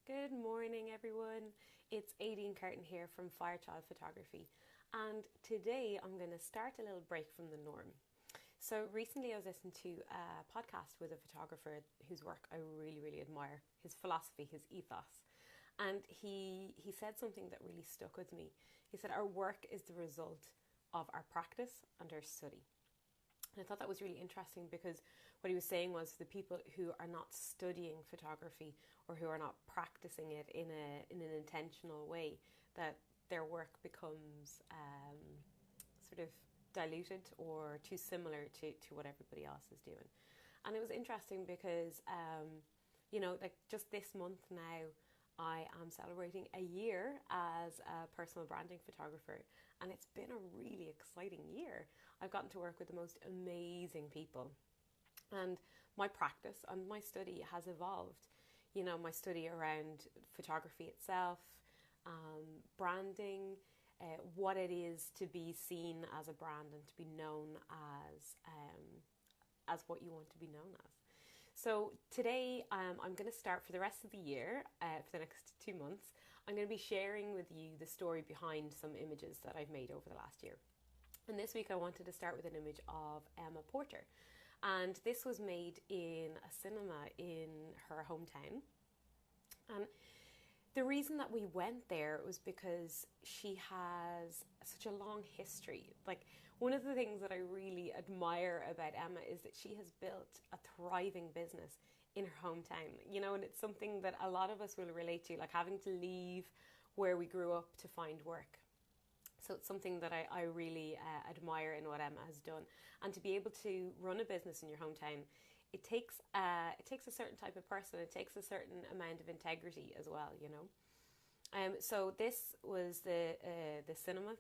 Good morning, everyone. It's Aideen Carton here from Firechild Photography, and today I'm going to start a little break from the norm. So recently I was listening to a podcast with a photographer whose work I really admire, his philosophy, his ethos. And he said something that really stuck with me. He said, our work is the result of our practice and our study. And I thought that was really interesting because what he was saying was the people who are not studying photography or who are not practicing it in an intentional way, that their work becomes sort of diluted or too similar to what everybody else is doing. And it was interesting because, like just this month now, I am celebrating a year as a personal branding photographer, and it's been a really exciting year. I've gotten to work with the most amazing people, and my practice and my study has evolved. My study around photography itself, branding, what it is to be seen as a brand and to be known as what you want to be known as. So today I'm going to start for the rest of the year, for the next 2 months, I'm going to be sharing with you the story behind some images that I've made over the last year. And this week I wanted to start with an image of Emma Porter. And this was made in a cinema in her hometown. And the reason that we went there was because she has such a long history. Like, one of the things that I really admire about Emma is that she has built a thriving business in her hometown, and it's something that a lot of us will relate to, like having to leave where we grew up to find work. So it's something that I really admire in what Emma has done. And to be able to run a business in your hometown, it takes a certain type of person. It takes a certain amount of integrity as well, So this was the cinema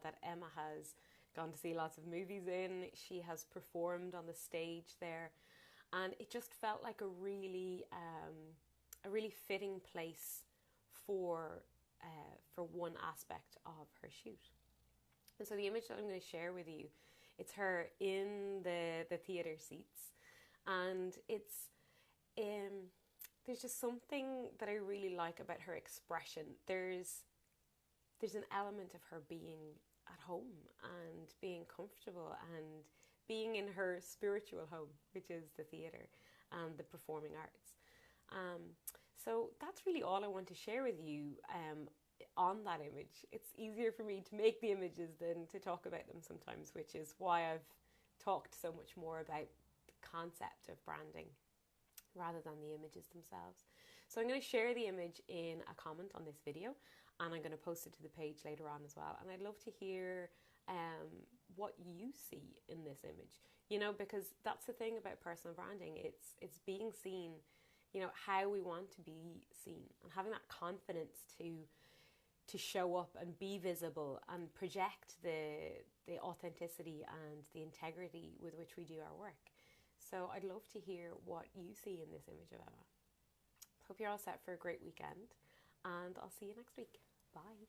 that Emma has gone to see lots of movies in. She has performed on the stage there, and it just felt like a really fitting place for one aspect of her shoot. And so the image that I'm going to share with you, it's her in the theatre seats. And it's there's just something that I really like about her expression. There's an element of her being at home and being comfortable and being in her spiritual home, which is the theatre and the performing arts. So that's really all I want to share with you on that image. It's easier for me to make the images than to talk about them sometimes, which is why I've talked so much more about concept of branding rather than the images themselves. So I'm going to share the image in a comment on this video, and I'm going to post it to the page later on as well. And I'd love to hear what you see in this image, because that's the thing about personal branding. It's being seen, how we want to be seen, and having that confidence to show up and be visible and project the authenticity and the integrity with which we do our work. So I'd love to hear what you see in this image of Emma. Hope you're all set for a great weekend, and I'll see you next week. Bye.